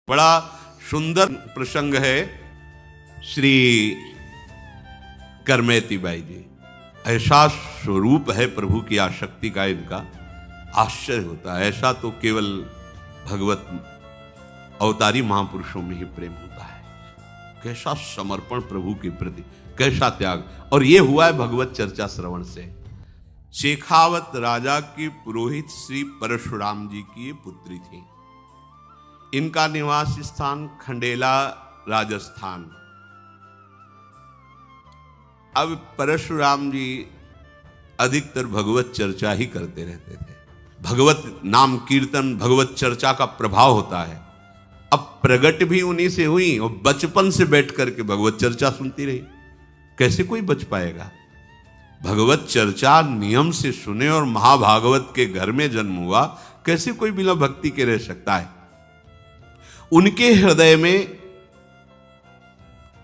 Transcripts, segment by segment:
बड़ा सुंदर प्रसंग है। श्री करमेती बाई जी, ऐसा स्वरूप है प्रभु की आसक्ति का, इनका आश्चर्य होता है। ऐसा तो केवल भगवत अवतारी महापुरुषों में ही प्रेम होता है। कैसा समर्पण प्रभु के प्रति, कैसा त्याग। और ये हुआ है भगवत चर्चा श्रवण से। शेखावत राजा की पुरोहित श्री परशुराम जी की पुत्री थी। इनका निवास स्थान खंडेला राजस्थान। अब परशुराम जी अधिकतर भगवत चर्चा ही करते रहते थे। भगवत नाम कीर्तन, भगवत चर्चा का प्रभाव होता है। अब प्रगट भी उन्हीं से हुई और बचपन से बैठ करके भगवत चर्चा सुनती रही। कैसे कोई बच पाएगा? भगवत चर्चा नियम से सुने और महाभागवत के घर में जन्म हुआ, कैसे कोई बिना भक्ति के रह सकता है? उनके हृदय में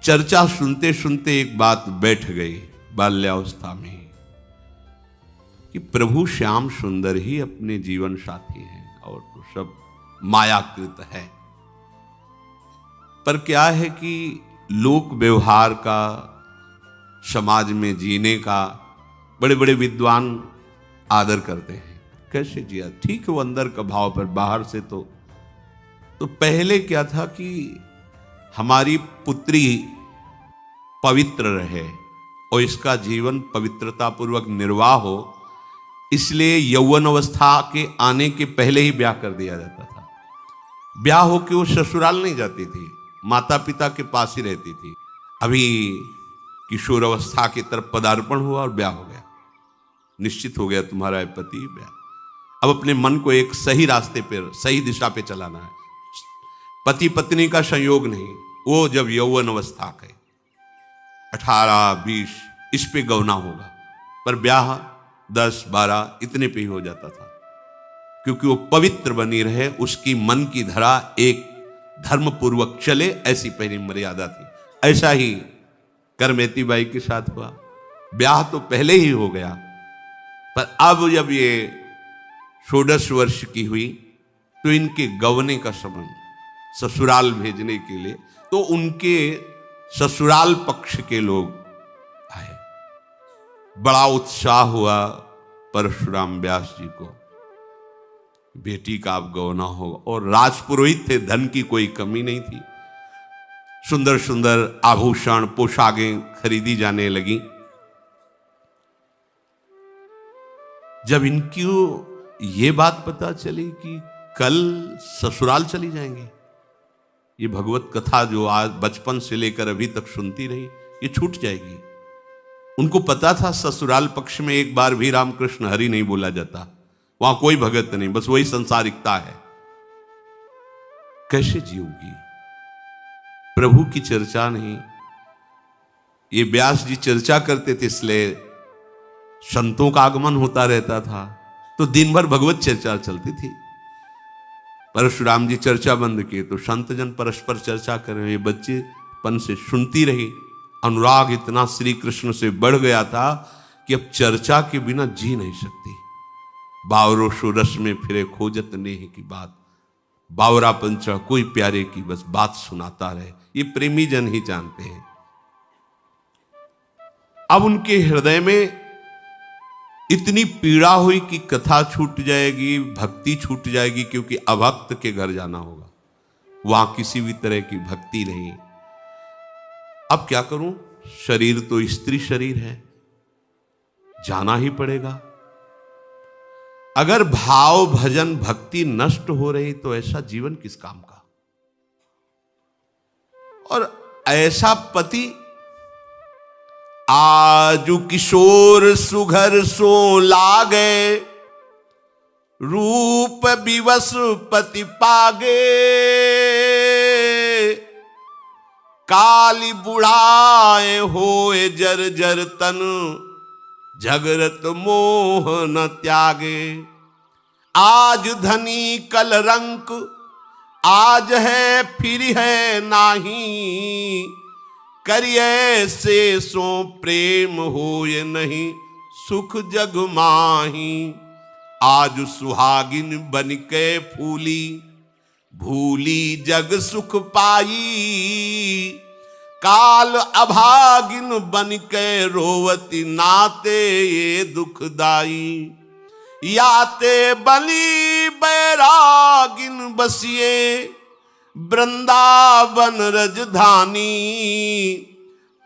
चर्चा सुनते सुनते एक बात बैठ गई बाल्यावस्था में कि प्रभु श्याम सुंदर ही अपने जीवन साथी हैं और तो सब मायाकृत है। पर क्या है कि लोक व्यवहार का, समाज में जीने का बड़े बड़े विद्वान आदर करते हैं। कैसे जिया? ठीक है, वो अंदर का भाव, पर बाहर से तो पहले क्या था कि हमारी पुत्री पवित्र रहे और इसका जीवन पवित्रता पूर्वक निर्वाह हो, इसलिए यौवन अवस्था के आने के पहले ही ब्याह कर दिया जाता था। ब्याह होके वो ससुराल नहीं जाती थी, माता पिता के पास ही रहती थी। अभी किशोर अवस्था की तरफ पदार्पण हुआ और ब्याह हो गया, निश्चित हो गया तुम्हारा पति ब्याह। अब अपने मन को एक सही रास्ते पर, सही दिशा पे चलाना है। पति पत्नी का संयोग नहीं, वो जब यौवन अवस्था के 18-20 इस पे गौना होगा, पर ब्याह 10-12 इतने पे ही हो जाता था, क्योंकि वो पवित्र बनी रहे, उसकी मन की धरा एक धर्म पूर्वक चले, ऐसी पहली मर्यादा थी। ऐसा ही करमेती बाई के साथ हुआ। ब्याह तो पहले ही हो गया, पर अब जब ये 16 वर्ष की हुई तो इनके गवने का संबंध, ससुराल भेजने के लिए, तो उनके ससुराल पक्ष के लोग आए। बड़ा उत्साह हुआ परशुराम व्यास जी को, बेटी का अब गौना होगा। और राजपुरोहित थे, धन की कोई कमी नहीं थी। सुंदर सुंदर आभूषण, पोशाकें खरीदी जाने लगी। जब इनकी ये बात पता चली कि कल ससुराल चली जाएंगे, ये भगवत कथा जो आज बचपन से लेकर अभी तक सुनती रही, ये छूट जाएगी। उनको पता था ससुराल पक्ष में एक बार भी रामकृष्ण हरि नहीं बोला जाता, वहां कोई भगत नहीं, बस वही संसारिकता है। कैसे जीऊंगी? प्रभु की चर्चा नहीं। ये व्यास जी चर्चा करते थे, इसलिए संतों का आगमन होता रहता था, तो दिन भर भगवत चर्चा चलती थी। परशुराम जी चर्चा बंद किए तो संत जन परस्पर चर्चा कर रहे। ये बच्चेपन से सुनती रही। अनुराग इतना श्री कृष्ण से बढ़ गया था कि अब चर्चा के बिना जी नहीं सकती। बावरो सो रस में फिरे खोजत नेह की बात, बावरा पंचा कोई प्यारे की बस बात सुनाता रहे। ये प्रेमी जन ही जानते हैं। अब उनके हृदय में इतनी पीड़ा हुई कि कथा छूट जाएगी, भक्ति छूट जाएगी, क्योंकि अभक्त के घर जाना होगा, वहां किसी भी तरह की भक्ति नहीं। अब क्या करूं? शरीर तो स्त्री शरीर है, जाना ही पड़ेगा। अगर भाव भजन भक्ति नष्ट हो रही तो ऐसा जीवन किस काम का? और ऐसा पति आजु किशोर सुघर सो लागे, रूप विवश पति पागे, काली बुढ़ाए होए जर जर तन, झगरत मोह न त्यागे। आज धनी कल रंक, आज है फिर है नाही, करिए से सो प्रेम होए नहीं, सुख जग माही। आज सुहागिन बन के फूली, भूली जग सुख पाई, काल अभागिन बन के रोवती नाते ये दुखदाई। याते बली बैरागिन बसिए, वृंदावन रजधानी।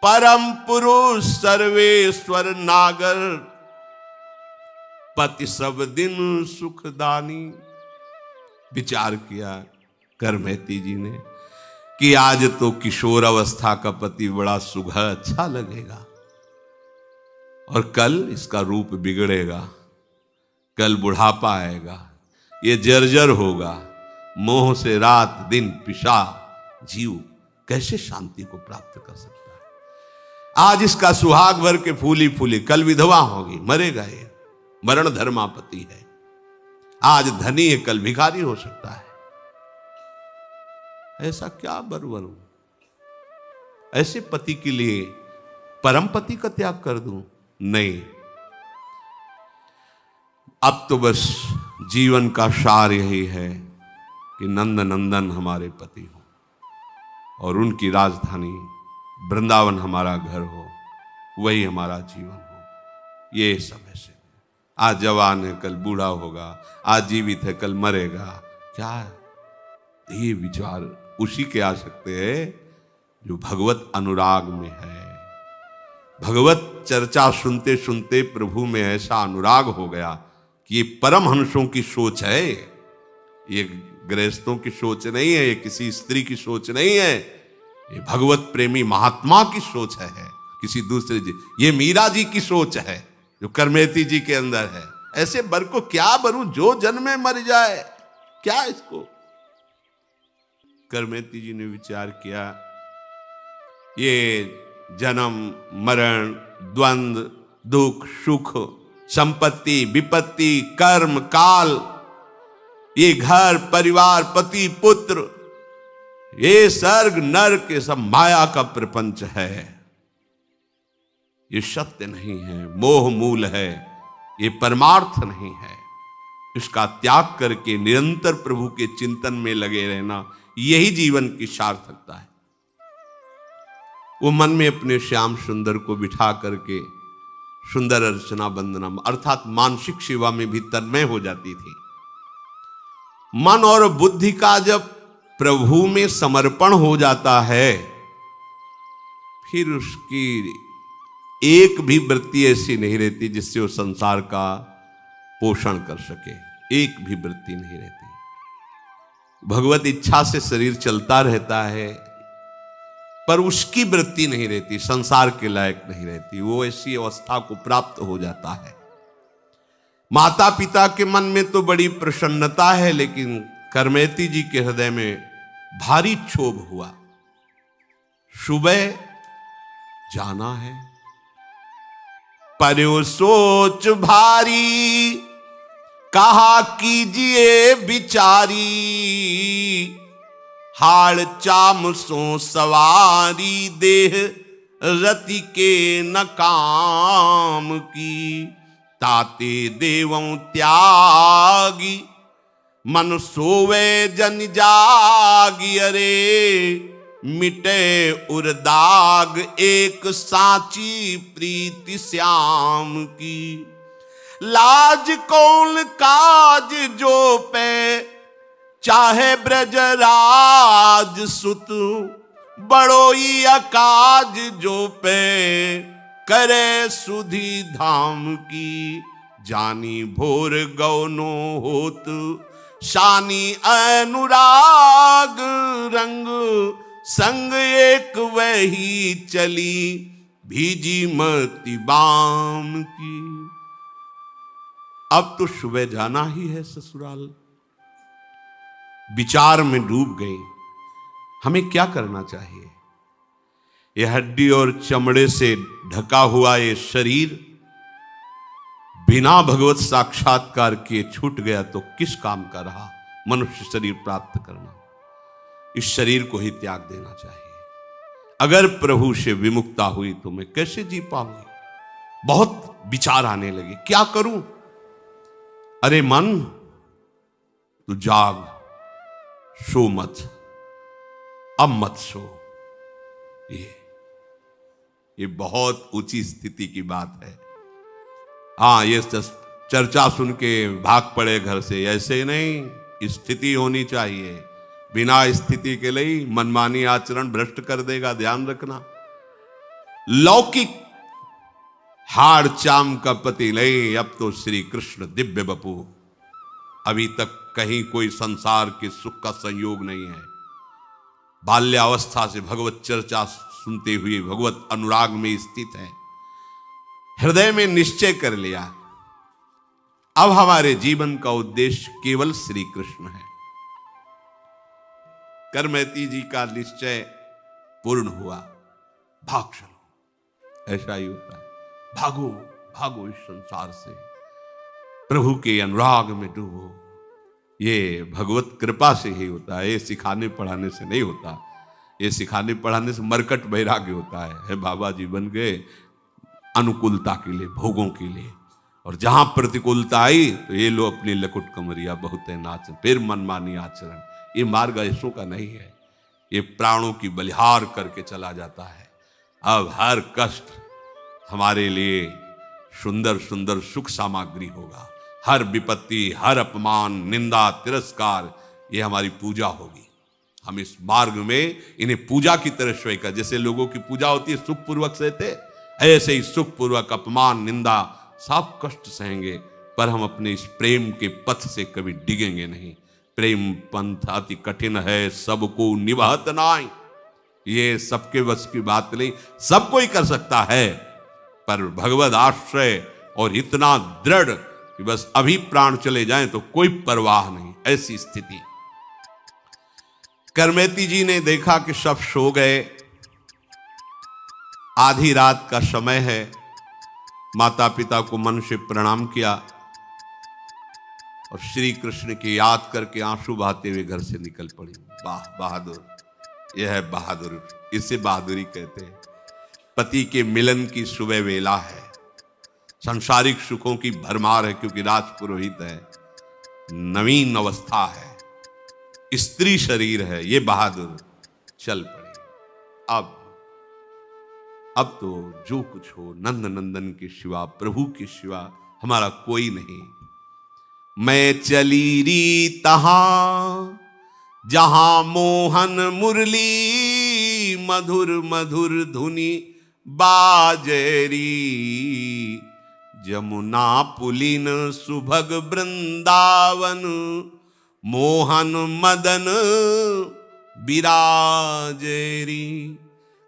परम पुरुष सर्वेश्वर नागर, पति सब दिन सुखदानी। विचार किया करमेती जी ने कि आज तो किशोर अवस्था का पति बड़ा सुघड़ अच्छा लगेगा, और कल इसका रूप बिगड़ेगा, कल बुढ़ापा आएगा, ये जर्जर होगा, मोह से रात दिन पिशा जीव कैसे शांति को प्राप्त कर सकता है। आज इसका सुहाग भर के फूली फूली, कल विधवा होगी, मरेगा ये, मरण धर्मापति है। आज धनी है, कल भिखारी हो सकता है। ऐसा क्या बर बनूं, ऐसे पति के लिए परम पति का त्याग कर दूं? नहीं, अब तो बस जीवन का सार यही है कि नंद नंदन हमारे पति हो और उनकी राजधानी वृंदावन हमारा घर हो, वही हमारा जीवन हो। ये सब ऐसे, आज जवान है कल बूढ़ा होगा, आज जीवित है कल मरेगा। क्या ये विचार उसी के आ सकते हैं जो भगवत अनुराग में है। भगवत चर्चा सुनते सुनते प्रभु में ऐसा अनुराग हो गया कि ये परमहंसों की सोच है, ये गृहस्थों की सोच नहीं है, ये किसी स्त्री की सोच नहीं है, ये भगवत प्रेमी महात्मा की सोच है, किसी दूसरे जी। ये मीरा जी की सोच है जो करमेती जी के अंदर है। ऐसे बर को क्या बरूं, जो जन्मे मर जाए, क्या इसको। करमेती जी ने विचार किया, ये जन्म मरण, द्वंद्व, दुख सुख, संपत्ति विपत्ति, कर्म काल, ये घर परिवार पति पुत्र, ये स्वर्ग नरक, ये सब माया का प्रपंच है, ये सत्य नहीं है, मोह मूल है, ये परमार्थ नहीं है। इसका त्याग करके निरंतर प्रभु के चिंतन में लगे रहना, यही जीवन की सार्थकता है। वो मन में अपने श्याम सुंदर को बिठा करके सुंदर अर्चना वंदना अर्थात मानसिक सेवा में भी तन्मय हो जाती थी। मन और बुद्धि का जब प्रभु में समर्पण हो जाता है, फिर उसकी एक भी वृत्ति ऐसी नहीं रहती जिससे वो संसार का पोषण कर सके। एक भी वृत्ति नहीं रहती। भगवत इच्छा से शरीर चलता रहता है, पर उसकी वृत्ति नहीं रहती, संसार के लायक नहीं रहती। वो ऐसी अवस्था को प्राप्त हो जाता है। माता पिता के मन में तो बड़ी प्रसन्नता है, लेकिन करमेती जी के हृदय में भारी क्षोभ हुआ। सुबह जाना है, पर सोच भारी, कहा कीजिए बिचारी, हाड़ चाम सो सवारी, देह रति के न काम की। ताते देवों त्यागी, मन सोवे जन जागी। अरे मिटे उर्दाग, एक साची प्रीति श्याम की। लाज कौन काज जो पे, चाहे ब्रजराज सुत। बड़ोई अकाज जो पे, करे सुधी धाम की। जानी भोर गौनो होत, शानी अनुराग। रंग संग एक वही चली, भीजी मति बाम की। अब तो सुबह जाना ही है ससुराल। विचार में डूब गई, हमें क्या करना चाहिए। ये हड्डी और चमड़े से ढका हुआ ये शरीर बिना भगवत साक्षात्कार के छूट गया तो किस काम का रहा मनुष्य शरीर प्राप्त करना। इस शरीर को ही त्याग देना चाहिए। अगर प्रभु से विमुक्ता हुई तो मैं कैसे जी पाऊंगी। बहुत विचार आने लगे, क्या करूं। अरे मन तू जाग, सो मत, अब मत सो। ये बहुत ऊंची स्थिति की बात है। हाँ, ये चर्चा सुन के भाग पड़े घर से, ऐसे नहीं। स्थिति होनी चाहिए। बिना स्थिति के लिए मनमानी आचरण भ्रष्ट कर देगा, ध्यान रखना। लौकिक हाड़ चाम का पति नहीं, अब तो श्री कृष्ण दिव्य बपू। अभी तक कहीं कोई संसार के सुख का संयोग नहीं है। बाल्यावस्था से भगवत चर्चा सुनते हुए भगवत अनुराग में स्थित है। हृदय में निश्चय कर लिया, अब हमारे जीवन का उद्देश्य केवल श्री कृष्ण है। करमैती जी का निश्चय पूर्ण हुआ, भाग चलो। ऐसा ही होता है, भागो भागो इस संसार से, प्रभु के अनुराग में डूबो। ये भगवत कृपा से ही होता है, ये सिखाने पढ़ाने से नहीं होता। ये सिखाने पढ़ाने से मरकट वैराग्य होता है। बाबा जी बन गए अनुकूलता के लिए, भोगों के लिए, और जहां प्रतिकूलता आई तो ये लो अपनी लकुट कमरिया बहुत है नाच, फिर मनमानी आचरण। ये मार्ग ऐसों का नहीं है, ये प्राणों की बलिहार करके चला जाता है। अब हर कष्ट हमारे लिए सुंदर सुंदर सुख सामग्री होगा। हर विपत्ति, हर अपमान, निंदा, तिरस्कार, ये हमारी पूजा होगी। हम इस मार्ग में इन्हें पूजा की तरह स्वीकार, जैसे लोगों की पूजा होती है सुख पूर्वक सहते, ऐसे ही सुख पूर्वक अपमान, निंदा, सब कष्ट सहेंगे, पर हम अपने इस प्रेम के पथ से कभी डिगेंगे नहीं। प्रेम पंथ अति कठिन है, सबको निभात नाई। ये सबके बस की बात नहीं, सब कोई कर सकता है, पर भगवत आश्रय और इतना दृढ़ कि बस अभी प्राण चले जाएं तो कोई परवाह नहीं, ऐसी स्थिति। करमैती जी ने देखा कि सब सो गए, आधी रात का समय है। माता पिता को मन से प्रणाम किया और श्री कृष्ण की याद करके आंसू बहाते हुए घर से निकल पड़ी। वाह बहादुर, यह है बहादुर, इसे बहादुरी कहते हैं। पति के मिलन की सुबह वेला है, सांसारिक सुखों की भरमार है क्योंकि राजपुरोहित है, नवीन अवस्था है, स्त्री शरीर है, ये बहादुर चल पड़े। अब तो जो कुछ हो नंद नंदन के सिवा, प्रभु के सिवा हमारा कोई नहीं। मैं चली री तहां जहां मोहन मुरली, मधुर मधुर धुनी बाजेरी, जमुना पुलिन सुभग वृंदावन, मोहन मदन विराजेरी।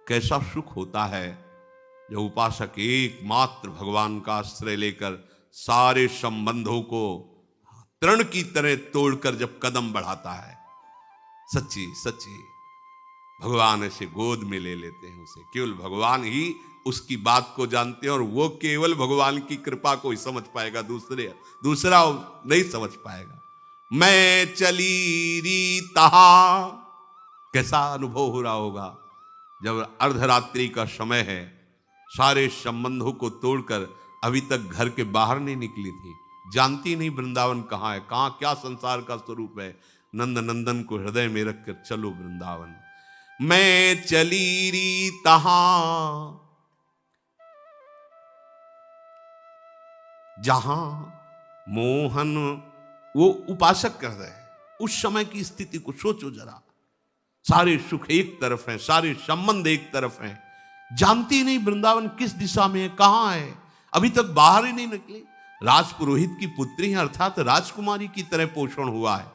कैसा सुख होता है जब उपासक एकमात्र भगवान का आश्रय लेकर सारे संबंधों को तृण की तरह तोड़कर जब कदम बढ़ाता है। सच्ची सच्ची भगवान ऐसे गोद में ले लेते हैं उसे। केवल भगवान ही उसकी बात को जानते हैं और वो केवल भगवान की कृपा को ही समझ पाएगा, दूसरा नहीं समझ पाएगा। मैं चली री तहां, कैसा अनुभव हो रहा होगा जब अर्धरात्रि का समय है, सारे संबंधों को तोड़कर अभी तक घर के बाहर नहीं निकली थी, जानती नहीं वृंदावन कहाँ है, कहाँ क्या संसार का स्वरूप है। नंद नंदन को हृदय में रखकर चलो वृंदावन। मैं चली री तहां जहां मोहन, वो उपासक कर रहे हैं। उस समय की स्थिति को सोचो जरा, सारे सुख एक तरफ हैं, सारे संबंध एक तरफ हैं, जानती नहीं वृंदावन किस दिशा में है, कहां है, अभी तक बाहर ही नहीं निकली। राजपुरोहित की पुत्री है, अर्थात राजकुमारी की तरह पोषण हुआ है,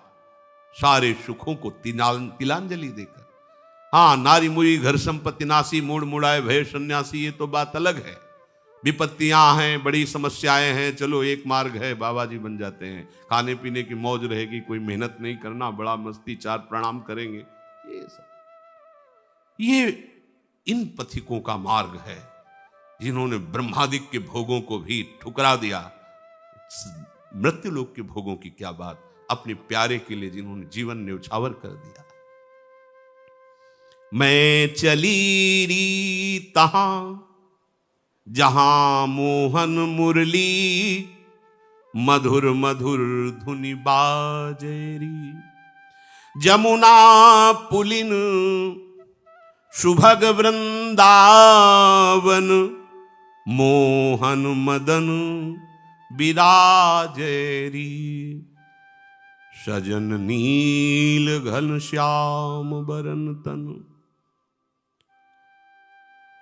सारे सुखों को तिलांजलि देकर। हाँ, नारी मुई घर संपत्ति नासी, मूड मुड़ाए भय सन्यासी, ये तो बात अलग है। विपत्तियां हैं, बड़ी समस्याएं हैं, चलो एक मार्ग है, बाबा जी बन जाते हैं, खाने पीने की मौज रहेगी, कोई मेहनत नहीं करना, बड़ा मस्ती, चार प्रणाम करेंगे, ये सब ये इन पथिकों का मार्ग है जिन्होंने ब्रह्मादिक के भोगों को भी ठुकरा दिया। मृत्यु लोक के भोगों की क्या बात, अपने प्यारे के लिए जिन्होंने जीवन न्यौछावर कर दिया। मैं चली री तहां जहां मोहन मुरली, मधुर मधुर धुनि बाजेरी, जमुना पुलिन सुभग वृंदावन, मोहन मदन विराजेरी। सजन नील घन श्याम बरन तन,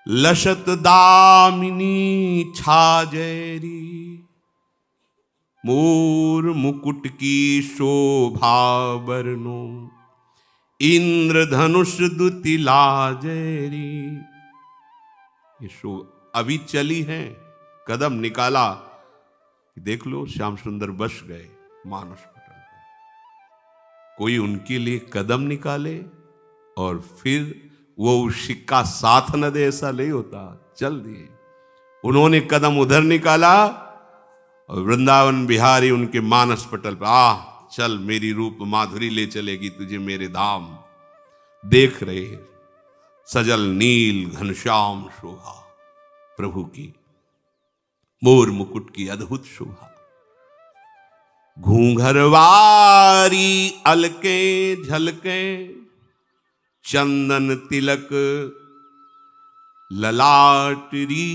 लसत दामिनी छाजेरी। मोर मुकुट की शोभा बरनो, इंद्रधनुष दुति लाजेरी। ये शो अभी चली है, कदम निकाला, देख लो श्याम सुंदर बस गए मानस पटल पर। कोई उनके लिए कदम निकाले और फिर वो सिक्का साथ न दे, ऐसा नहीं होता। चल दिए, उन्होंने कदम उधर निकाला और वृंदावन बिहारी उनके मानस पटल पर, चल मेरी रूप माधुरी ले चलेगी तुझे मेरे धाम। देख रहे सजल नील घनश्याम शोभा प्रभु की, मोर मुकुट की अद्भुत शोभा। घूंघरवारी अलके झलके, चंदन तिलक ललाटरी।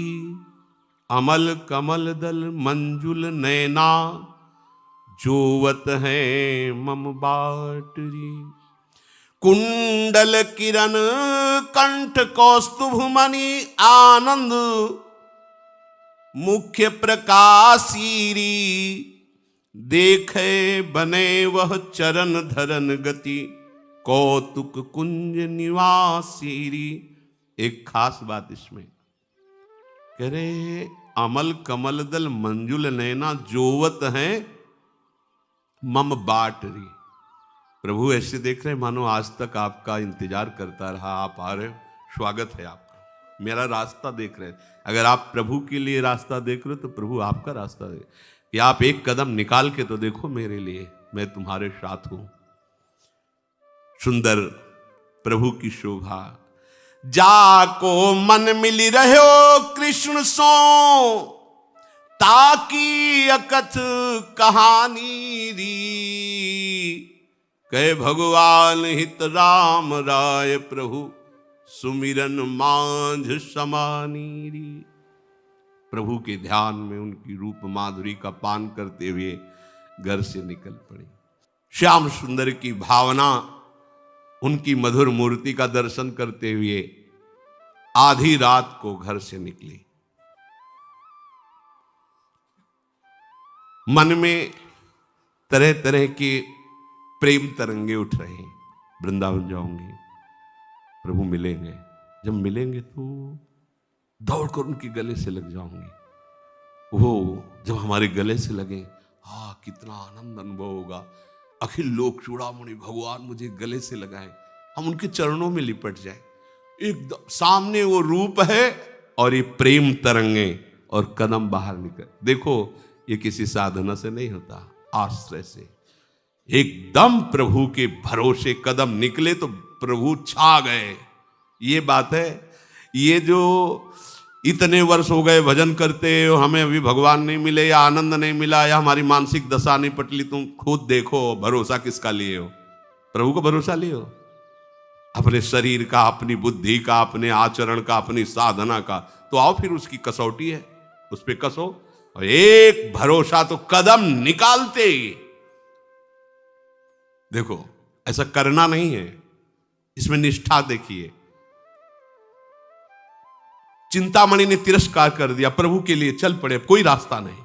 अमल कमल दल मंजुल नैना, जोवत है मम बाटरी। कुंडल किरण कंठ कौस्तुभ मणि, आनंद मुख्य प्रकाशीरी। देखे बने वह चरण धरन गति, कौतुक कुंज निवासीरी। एक खास बात इसमें कह रहे, अमल कमल दल मंजुल नैना, जोवत हैं मम बाटरी। प्रभु ऐसे देख रहे मानो आज तक आपका इंतजार करता रहा, आप आ रहे हो, स्वागत है आपका, मेरा रास्ता देख रहे। अगर आप प्रभु के लिए रास्ता देख रहे हो तो प्रभु आपका रास्ता देख, कि आप एक कदम निकाल के तो देखो मेरे लिए, मैं तुम्हारे साथ हूं। सुंदर प्रभु की शोभा। जाको मन मिली रहो कृष्ण सो, ताकि अकथ कहानी री। कहे भगवान हित राम राय प्रभु, सुमिरन मांझ समानीरी। प्रभु के ध्यान में उनकी रूप माधुरी का पान करते हुए घर से निकल पड़ी। श्याम सुंदर की भावना, उनकी मधुर मूर्ति का दर्शन करते हुए आधी रात को घर से निकली। मन में तरह तरह के प्रेम तरंगे उठ रहे हैं। वृंदावन जाऊंगी, प्रभु मिलेंगे, जब मिलेंगे तो दौड़कर उनके गले से लग जाऊंगी। वो जब हमारे गले से लगे, कितना आनंद अनुभव होगा। अखिल लोक चूड़ामणि भगवान मुझे गले से लगाए, हम उनके चरणों में लिपट जाए। एकदम सामने वो रूप है और ये प्रेम तरंगे, और कदम बाहर निकल। देखो ये किसी साधना से नहीं होता, आश्रय से। एकदम प्रभु के भरोसे कदम निकले तो प्रभु छा गए। ये बात है। ये जो इतने वर्ष हो गए भजन करते हो, हमें अभी भगवान नहीं मिले या आनंद नहीं मिला या हमारी मानसिक दशा नहीं पटली, तुम खुद देखो भरोसा किसका लिए हो? प्रभु का भरोसा लिए हो? अपने शरीर का, अपनी बुद्धि का, अपने आचरण का, अपनी साधना का। तो आओ फिर उसकी कसौटी है, उस पर कसो। और एक भरोसा तो कदम निकालते ही देखो, ऐसा करना नहीं है, इसमें निष्ठा देखिए। चिंतामणि ने तिरस्कार कर दिया, प्रभु के लिए चल पड़े, कोई रास्ता नहीं।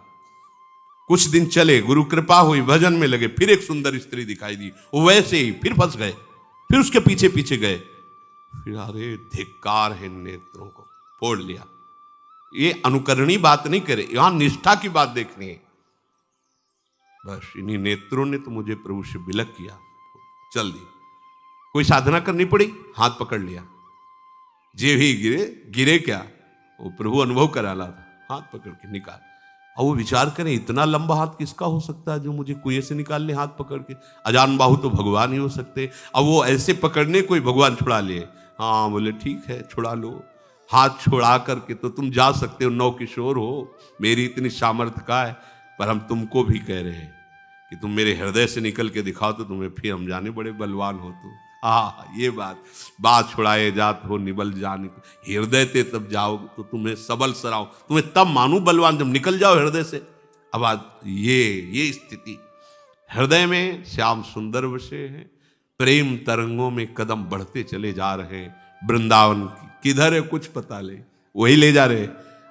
कुछ दिन चले, गुरु कृपा हुई, भजन में लगे, फिर एक सुंदर स्त्री दिखाई दी, वो वैसे ही फिर फंस गए, फिर उसके पीछे पीछे गए। फिर अरे धिक्कार है, नेत्रों को फोड़ लिया। ये अनुकरणी बात नहीं करे, यहां निष्ठा की बात देखनी है। बस इन्हीं नेत्रों ने तो मुझे प्रभु से विलग किया, चल दी। कोई साधना करनी पड़ी, हाथ पकड़ लिया, जे भी गिरे गिरे क्या, वो प्रभु अनुभव करा ला था, हाथ पकड़ के निकाल। और वो विचार करें, इतना लंबा हाथ किसका हो सकता है जो मुझे कुएं से निकाल ले हाथ पकड़ के? अजान बाहु तो भगवान ही हो सकते। अब वो ऐसे पकड़ने कोई भगवान छुड़ा लिए? हाँ, बोले ठीक है छुड़ा लो। हाथ छुड़ा करके तो तुम जा सकते हो, नौ किशोर हो, मेरी इतनी सामर्थ्य का है। पर हम तुमको भी कह रहे हैं कि तुम मेरे हृदय से निकल के दिखाओ तो तुम्हें फिर हम जाने बड़े बलवान हो तुम। ये बात छुड़ाए जात हो निबल जान, हृदय ते तब जाओ तो तुम्हें सबल सराओ, तुम्हें तब मानू बलवान जब निकल जाओ हृदय से। अब आज ये स्थिति हृदय में श्याम सुंदर बसे हैं, प्रेम तरंगों में कदम बढ़ते चले जा रहे हैं। वृंदावन किधर है कुछ पता ले, वही ले जा रहे,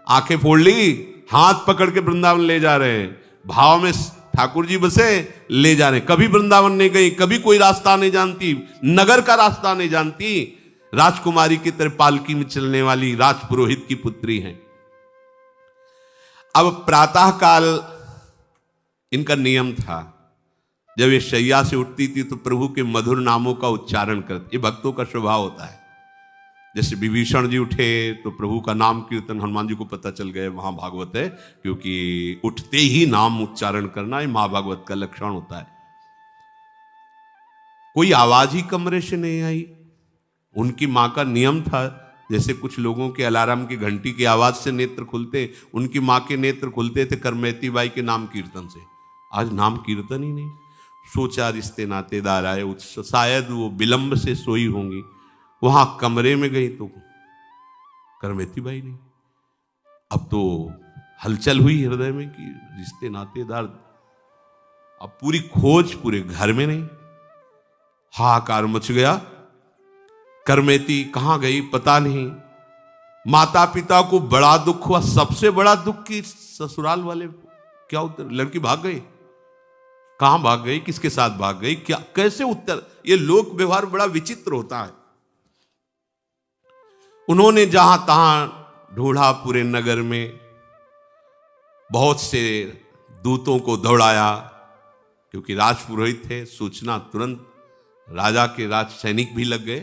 आंखें फोड़ ली, हाथ पकड़ के वृंदावन ले जा रहे हैं। भाव में ठाकुर जी बसे ले जा रहे, कभी वृंदावन नहीं गई, कभी कोई रास्ता नहीं जानती, नगर का रास्ता नहीं जानती, राजकुमारी की तरह पालकी में चलने वाली राजपुरोहित की पुत्री हैं। अब प्रातः काल इनका नियम था, जब ये शैया से उठती थी तो प्रभु के मधुर नामों का उच्चारण करती। ये भक्तों का स्वभाव होता है। जैसे विभीषण जी उठे तो प्रभु का नाम कीर्तन, हनुमान जी को पता चल गया महाभागवत है, क्योंकि उठते ही नाम उच्चारण करना ये महाभागवत का लक्षण होता है। कोई आवाज ही कमरे से नहीं आई। उनकी मां का नियम था, जैसे कुछ लोगों के अलार्म की घंटी की आवाज से नेत्र खुलते, उनकी मां के नेत्र खुलते थे करमैती बाई के नाम कीर्तन से। आज नाम कीर्तन ही नहीं। सोचा रिश्ते नातेदार आए, शायद वो विलंब से सोई होंगी, वहां कमरे में गई तो करमैती बाई नहीं। अब तो हलचल हुई हृदय में कि रिश्ते नातेदार, अब पूरी खोज पूरे घर में नहीं, हाहाकार मच गया। करमैती कहां गई पता नहीं। माता पिता को बड़ा दुख हुआ, सबसे बड़ा दुख की ससुराल वाले क्या उत्तर, लड़की भाग गई, कहां भाग गई, किसके साथ भाग गई, क्या कैसे उत्तर। ये लोक व्यवहार बड़ा विचित्र होता है। उन्होंने जहां तहां ढूंढा पूरे नगर में, बहुत से दूतों को दौड़ाया, क्योंकि राजपुरोहित थे, सूचना तुरंत, राजा के राज सैनिक भी लग गए,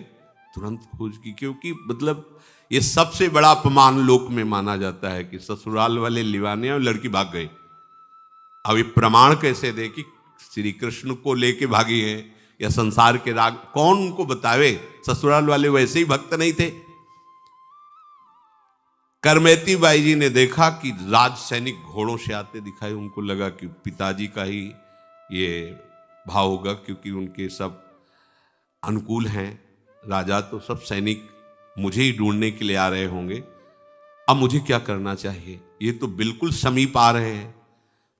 तुरंत खोज की। क्योंकि मतलब ये सबसे बड़ा अपमान लोक में माना जाता है कि ससुराल वाले लिवाने और लड़की भाग गई। अब ये प्रमाण कैसे दे कि श्री कृष्ण को लेके भागी है या संसार के राग, कौन उनको बतावे। ससुराल वाले वैसे ही भक्त नहीं थे। करमैती बाई जी ने देखा कि राज सैनिक घोड़ों से आते दिखाई, उनको लगा कि पिताजी का ही ये भाव होगा, क्योंकि उनके सब अनुकूल हैं राजा, तो सब सैनिक मुझे ही ढूंढने के लिए आ रहे होंगे। अब मुझे क्या करना चाहिए, ये तो बिल्कुल समीप आ रहे हैं।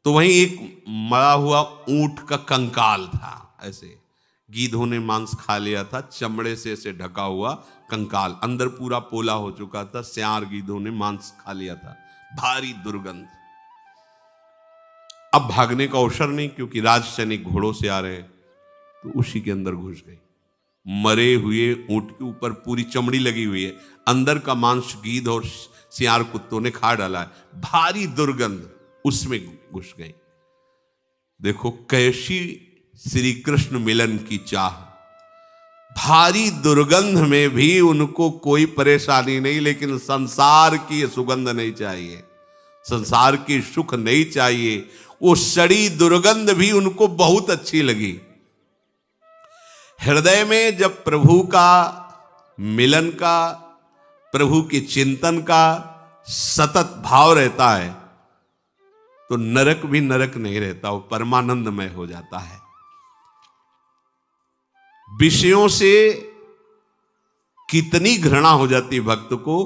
तो वहीं एक मरा हुआ ऊंट का कंकाल था, ऐसे गीधों ने मांस खा लिया था, चमड़े से ऐसे ढका हुआ कंकाल, अंदर पूरा पोला हो चुका था, स्यार गीधों ने मांस खा लिया था, भारी दुर्गंध। अब भागने का अवसर नहीं, क्योंकि राज सैनिक घोड़ों से आ रहे हैं, तो उसी के अंदर घुस गई। मरे हुए ऊंट के ऊपर पूरी चमड़ी लगी हुई है, अंदर का मांस गीध और सियार कुत्तों ने खा डाला है, भारी दुर्गंध, उसमें घुस गई। देखो कैसी श्री कृष्ण मिलन की चाह। भारी दुर्गंध में भी उनको कोई परेशानी नहीं, लेकिन संसार की सुगंध नहीं चाहिए, संसार की सुख नहीं चाहिए। वो सड़ी दुर्गंध भी उनको बहुत अच्छी लगी। हृदय में जब प्रभु का मिलन का, प्रभु के चिंतन का सतत भाव रहता है, तो नरक भी नरक नहीं रहता, वो परमानंदमय हो जाता है। विषयों से कितनी घृणा हो जाती है भक्त को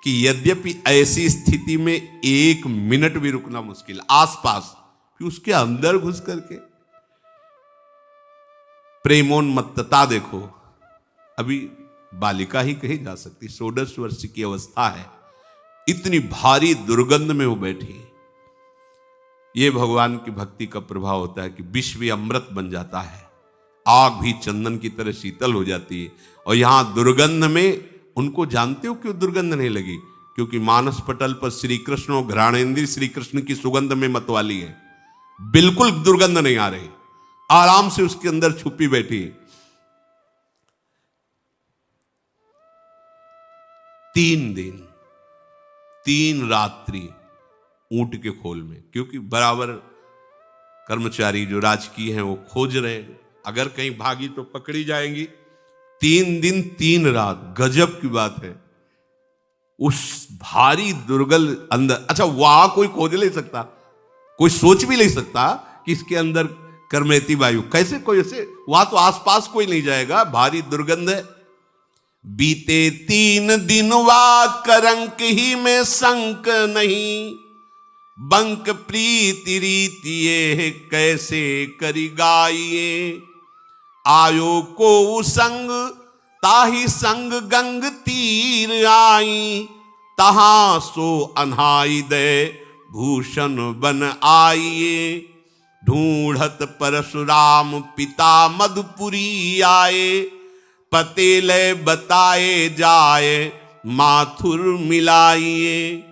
कि यद्यपि ऐसी स्थिति में एक मिनट भी रुकना मुश्किल, आसपास कि उसके अंदर घुस करके प्रेमोन्मत्तता देखो। अभी बालिका ही कही जा सकती, 16 वर्ष की अवस्था है, इतनी भारी दुर्गंध में वो बैठी। ये भगवान की भक्ति का प्रभाव होता है कि विष भी अमृत बन जाता है, आग भी चंदन की तरह शीतल हो जाती है। और यहां दुर्गंध में उनको जानते हो क्यों दुर्गंध नहीं लगी, क्योंकि मानस पटल पर श्री कृष्ण और घ्राणेंद्र श्री कृष्ण की सुगंध में मतवाली है, बिल्कुल दुर्गंध नहीं आ रही, आराम से उसके अंदर छुपी बैठी है। 3 दिन 3 रात्रि ऊंट के खोल में, क्योंकि बराबर कर्मचारी जो राजकीय हैं वो खोज रहे हैं, अगर कहीं भागी तो पकड़ी जाएंगी। 3 दिन 3 रात, गजब की बात है। उस भारी दुर्गंध अंदर, अच्छा वहां कोई खोज नहीं सकता, कोई सोच भी नहीं सकता कि इसके अंदर करमेती वायु, कैसे कोई ऐसे, वहां तो आसपास कोई नहीं जाएगा, भारी दुर्गंध है। बीते 3 दिन वा करंक ही में संक नहीं, बंक प्रीति रीति ये कैसे करी गाइए। आयो को संग ताही संग गंग तीर आई, तहां सो अनहाई दे भूषण बन आइए। ढूंढत परशुराम पिता मधुपुरी आए, पते ले बताए जाए माथुर मिलाइए।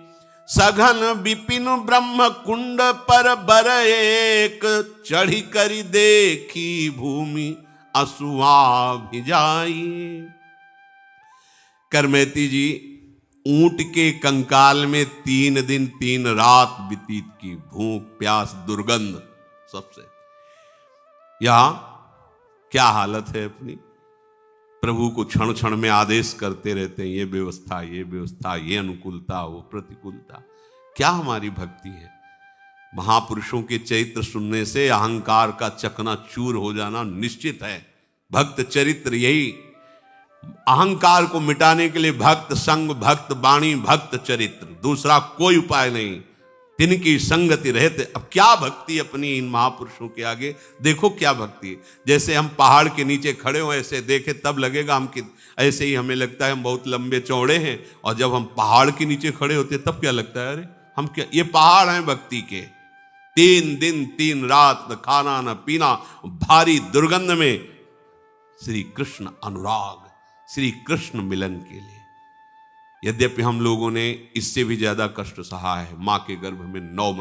सघन विपिन ब्रह्म कुंड पर बर एक, चढ़ी करी देखी भूमि असुआ भिजाइए। करमेती जी ऊंट के कंकाल में 3 दिन 3 रात व्यतीत की, भूख प्यास दुर्गंध सबसे। यहां क्या हालत है अपनी, प्रभु को क्षण क्षण में आदेश करते रहते हैं, ये व्यवस्था, ये व्यवस्था, ये अनुकूलता, वो प्रतिकूलता। क्या हमारी भक्ति है। महापुरुषों के चरित्र सुनने से अहंकार का चकनाचूर हो जाना निश्चित है। भक्त चरित्र यही, अहंकार को मिटाने के लिए भक्त संग, भक्त वाणी, भक्त चरित्र, दूसरा कोई उपाय नहीं। तिनकी संगति रहते। अब क्या भक्ति अपनी इन महापुरुषों के आगे, देखो क्या भक्ति है। जैसे हम पहाड़ के नीचे खड़े हो ऐसे देखे तब लगेगा हम कि, ऐसे ही हमें लगता है हम बहुत लंबे चौड़े हैं, और जब हम पहाड़ के नीचे खड़े होते तब क्या लगता है, अरे हम क्या, ये पहाड़ हैं भक्ति के। 3 दिन 3 रात न खाना न पीना, भारी दुर्गंध में श्री कृष्ण अनुराग, श्री कृष्ण मिलन के लिए। यद्यपि हम लोगों ने इससे भी ज्यादा कष्ट सहा है। मां के गर्भ में 9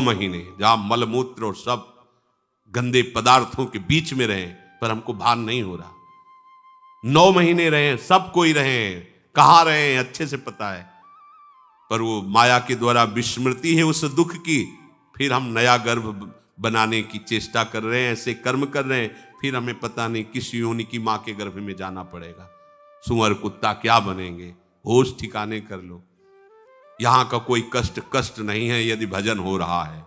महीने जहां मलमूत्र और सब गंदे पदार्थों के बीच में रहे, पर हमको भान नहीं हो रहा। 9 महीने रहे, सब कोई रहे, कहां रहे अच्छे से पता है, पर वो माया के द्वारा विस्मृति है उस दुख की। फिर हम नया गर्भ बनाने की चेष्टा कर रहे हैं, ऐसे कर्म कर रहे हैं, फिर हमें पता नहीं किस योनि की मां के गर्भ में जाना पड़ेगा। सुअर कुत्ता क्या बनेंगे। होश ठिकाने कर लो। यहां का कोई कष्ट नहीं है यदि भजन हो रहा है।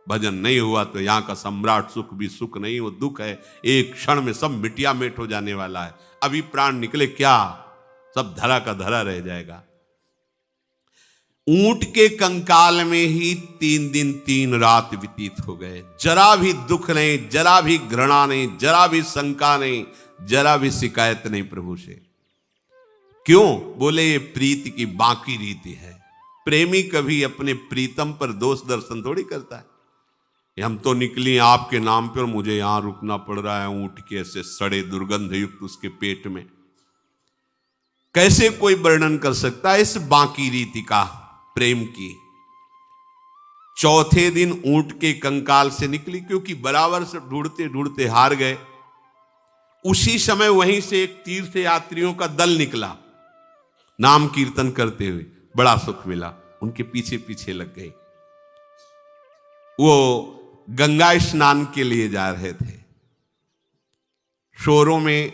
भजन नहीं हुआ तो यहां का सम्राट सुख भी सुख नहीं, वो दुख है। एक क्षण में सब मिटिया मेट हो जाने वाला है। अभी प्राण निकले क्या, सब धरा का धरा रह जाएगा। ऊंट के कंकाल में ही 3 दिन 3 रात व्यतीत हो गए। जरा भी दुख नहीं, जरा भी घृणा नहीं, जरा भी शंका नहीं, जरा भी शिकायत नहीं प्रभु से। क्यों? बोले ये प्रीति की बाकी रीति है। प्रेमी कभी अपने प्रीतम पर दोष दर्शन थोड़ी करता है। हम तो निकली आपके नाम पे और मुझे यहां रुकना पड़ रहा है, ऊंट के ऐसे सड़े दुर्गंध युक्त उसके पेट में। कैसे कोई वर्णन कर सकता है इस बाकी रीति का, प्रेम की। चौथे दिन ऊंट के कंकाल से निकली, क्योंकि बराबर से ढूंढते ढूंढते हार गए। उसी समय वहीं से एक तीर्थ यात्रियों का दल निकला, नाम कीर्तन करते हुए। बड़ा सुख मिला, उनके पीछे पीछे लग गए। वो गंगा स्नान के लिए जा रहे थे। शोरों में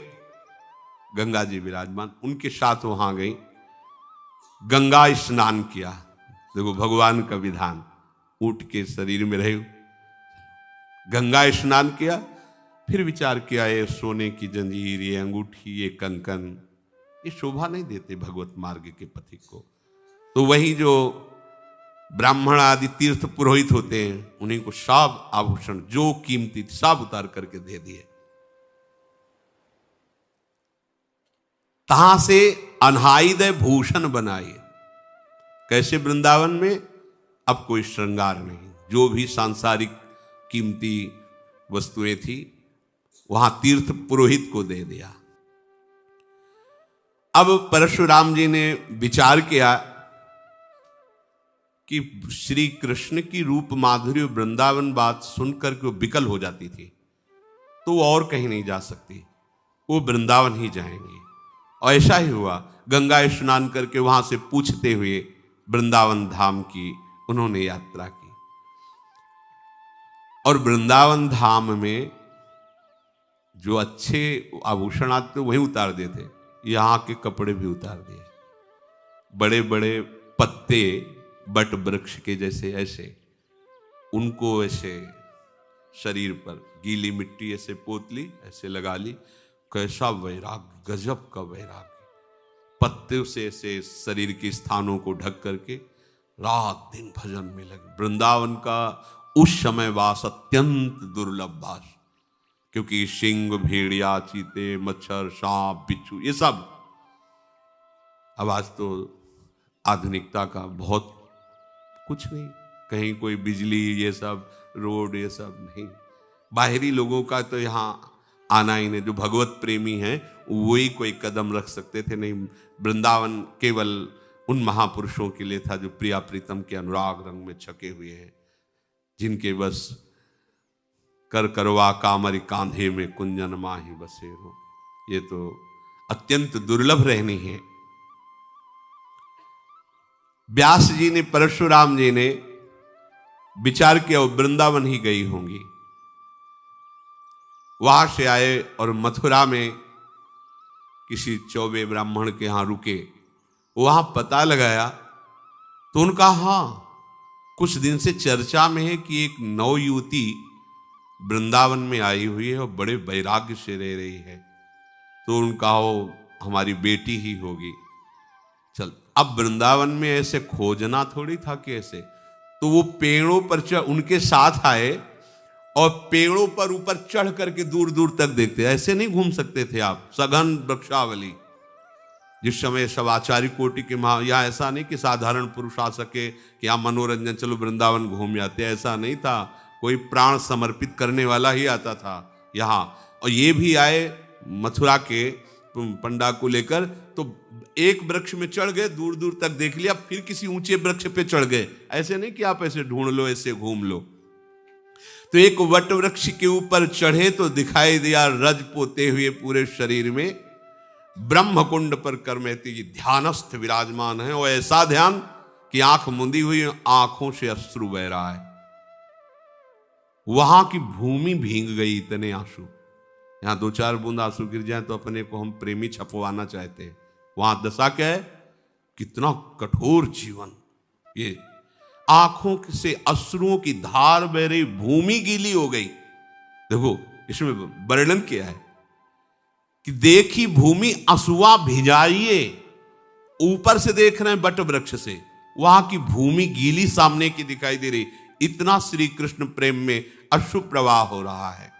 गंगा जी विराजमान, उनके साथ वहां गई, गंगा स्नान किया। देखो भगवान का विधान, ऊंट के शरीर में रहे, गंगा स्नान किया। फिर विचार किया, ये सोने की जंजीर, ये अंगूठी, ये कंकन, ये शोभा नहीं देते भगवत मार्ग के पथिक को। तो वही जो ब्राह्मण आदि तीर्थ पुरोहित होते हैं, उन्हीं को सब आभूषण जो कीमती सब उतार करके दे दिए। तहां से अनहाइद भूषण बनाए। कैसे? वृंदावन में अब कोई श्रृंगार नहीं, जो भी सांसारिक कीमती वस्तुएं थी वहां तीर्थ पुरोहित को दे दिया। अब परशुराम जी ने विचार किया कि श्री कृष्ण की रूप माधुर्य वृंदावन बात सुनकर के वो विकल हो जाती थी, तो वो और कहीं नहीं जा सकती, वो वृंदावन ही जाएंगी। और ऐसा ही हुआ। गंगा स्नान करके वहां से पूछते हुए वृंदावन धाम की उन्होंने यात्रा की। और वृंदावन धाम में जो अच्छे आभूषण आते वही उतार देते, यहां के कपड़े भी उतार दिए। बड़े बड़े पत्ते बट वृक्ष के जैसे ऐसे, उनको ऐसे शरीर पर गीली मिट्टी ऐसे पोत ली, ऐसे लगा ली। कैसा वैराग्य, गजब का वैराग्य। पत्ते से ऐसे शरीर के स्थानों को ढक करके रात दिन भजन में लगे। वृंदावन का उस समय वास अत्यंत दुर्लभ वास, क्योंकि सिंह, भेड़िया, चीते, मच्छर, सांप, बिच्छू, ये सब। अब आज तो आधुनिकता का बहुत कुछ नहीं, कहीं कोई बिजली, ये सब रोड, ये सब नहीं। बाहरी लोगों का तो यहाँ आना ही नहीं। जो भगवत प्रेमी हैं वही कोई कदम रख सकते थे, नहीं। वृंदावन केवल उन महापुरुषों के लिए था जो प्रिया प्रीतम के अनुराग रंग में छके हुए हैं, जिनके बस कर करवा कामरी कांधे में कुंजन माही बसेरो। ये तो अत्यंत दुर्लभ रहनी है। व्यास जी ने, परशुराम जी ने विचार किया वृंदावन ही गई होंगी। वहां से आए और मथुरा में किसी चौबे ब्राह्मण के यहां रुके। वहां पता लगाया तो उनका, हाँ, कुछ दिन से चर्चा में है कि एक नव युवती वृंदावन में आई हुई है और बड़े वैराग्य से रह रही है। तो उनका वो हमारी बेटी ही होगी। चल, अब वृंदावन में ऐसे खोजना थोड़ी था कि ऐसे, तो वो पेड़ों पर उनके साथ आए और पेड़ों पर ऊपर चढ़ करके दूर दूर तक देखते। ऐसे नहीं घूम सकते थे आप, सघन वृक्षावली। जिस समय सब आचार्य कोटि के यहाँ ऐसा नहीं कि साधारण पुरुष आ सके कि यहाँ मनोरंजन, चलो वृंदावन घूम जाते, ऐसा नहीं था। कोई प्राण समर्पित करने वाला ही आता था यहाँ। और ये भी आए मथुरा के पंडा को लेकर, तो एक वृक्ष में चढ़ गए, दूर दूर तक देख लिया, फिर किसी ऊंचे वृक्ष पे चढ़ गए। ऐसे नहीं कि आप ऐसे ढूंढ लो, ऐसे घूम लो। तो एक वट वृक्ष के ऊपर चढ़े तो दिखाई दिया रज पोते हुए पूरे शरीर में ब्रह्म कुंड पर करमेती जी ध्यानस्थ विराजमान है। और ऐसा ध्यान कि आंख मुंदी हुई, आंखों से अश्रु बह रहा है। वहां की भूमि भींग गई, इतने आंसू। यहां दो चार बूंद आंसू गिर जाए तो अपने को हम प्रेमी छपवाना चाहते हैं। वहां दशा क्या है, कितना कठोर जीवन। ये आंखों से अश्रुओं की धार बह रही, भूमि गीली हो गई। देखो इसमें वर्णन किया है कि देखी भूमि अश्रुआ भिजाइए। ऊपर से देख रहे हैं बट वृक्ष से, वहां की भूमि गीली सामने की दिखाई दे रही। इतना श्री कृष्ण प्रेम में अश्रु प्रवाह हो रहा है।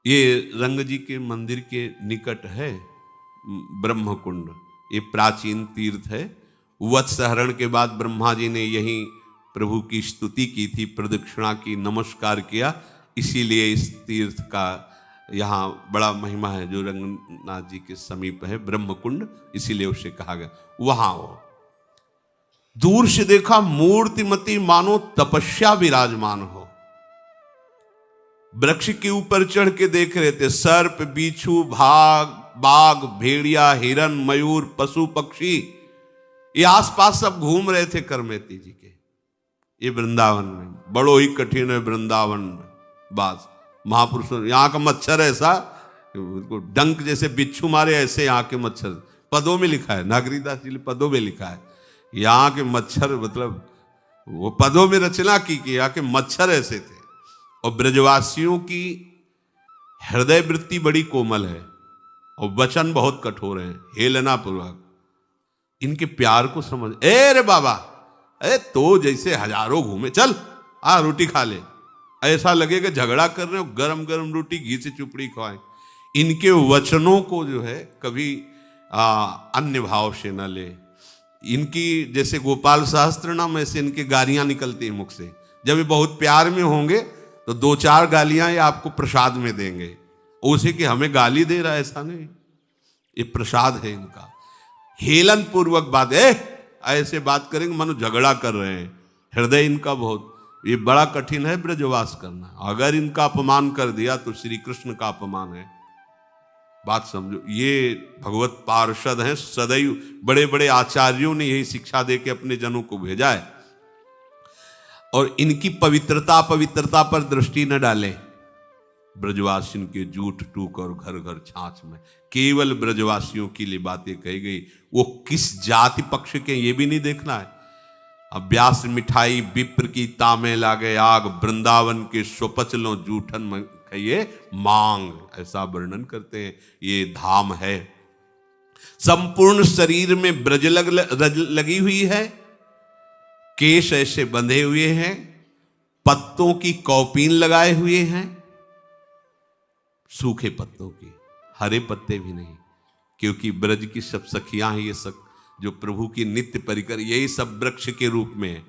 ये रंग जी के मंदिर के निकट है ब्रह्म कुंड। ये प्राचीन तीर्थ है। वत्सहरण के बाद ब्रह्मा जी ने यहीं प्रभु की स्तुति की थी, प्रदक्षिणा की, नमस्कार किया। इसीलिए इस तीर्थ का यहाँ बड़ा महिमा है, जो रंगनाथ जी के समीप है ब्रह्म कुंड, इसीलिए उसे कहा गया। वहां हो दूर से देखा मूर्तिमती मानो तपस्या विराजमान हो। वृक्ष के ऊपर चढ़ के देख रहे थे सर्प, बिच्छू, बाघ, भेड़िया, हिरन, मयूर, पशु पक्षी, ये आसपास सब घूम रहे थे करमेती जी के। ये वृंदावन में बड़ो ही कठिन है वृंदावन बास महापुरुषों। यहाँ का मच्छर ऐसा डंक जैसे बिच्छू मारे, ऐसे यहाँ के मच्छर। पदों में लिखा है, नागरीदास जी ने पदों में लिखा है, यहाँ के मच्छर, मतलब वो पदों में रचना की कि यहाँ के मच्छर ऐसे थे। और ब्रजवासियों की हृदय वृत्ति बड़ी कोमल है और वचन बहुत कठोर है, हेलना पूर्वक। इनके प्यार को समझ, रे बाबा, अरे तो जैसे हजारों घूमे, चल आ रोटी खा ले। ऐसा लगेगा झगड़ा कर रहे हो, गरम गरम रोटी घी से चुपड़ी खवाए। इनके वचनों को जो है कभी अन्य भाव से न ले। इनकी जैसे गोपाल सहस्त्र नाम, ऐसे इनके गालियां निकलती हैं मुख से। जब ये बहुत प्यार में होंगे तो दो चार गालियां ये आपको प्रसाद में देंगे। उसे कि हमें गाली दे रहा है, ऐसा नहीं, ये प्रसाद है इनका। हेलन पूर्वक बात है, ऐसे बात करेंगे मानो झगड़ा कर रहे हैं। हृदय इनका बहुत, ये बड़ा कठिन है ब्रजवास करना। अगर इनका अपमान कर दिया तो श्री कृष्ण का अपमान है। बात समझो, ये भगवत पार्षद हैं सदैव। बड़े बड़े आचार्यों ने यही शिक्षा दे के अपने जनों को भेजा है। और इनकी पवित्रता पर दृष्टि न डाले। ब्रजवासियों के जूठ टूक और घर घर छाछ में केवल ब्रजवासियों के लिए बातें कही गई। वो किस जाति पक्ष के ये भी नहीं देखना है। अब व्यास मिठाई विप्र की तामे लागे आग, वृंदावन के स्वपचलों जूठन में खाइए मांग, ऐसा वर्णन करते हैं। ये धाम है। संपूर्ण शरीर में ब्रज लगी हुई है, केश ऐसे बंधे हुए हैं, पत्तों की कौपीन लगाए हुए हैं, सूखे पत्तों की, हरे पत्ते भी नहीं, क्योंकि ब्रज की सब सखियां हैं, ये सब जो प्रभु की नित्य परिकर, यही सब वृक्ष के रूप में है।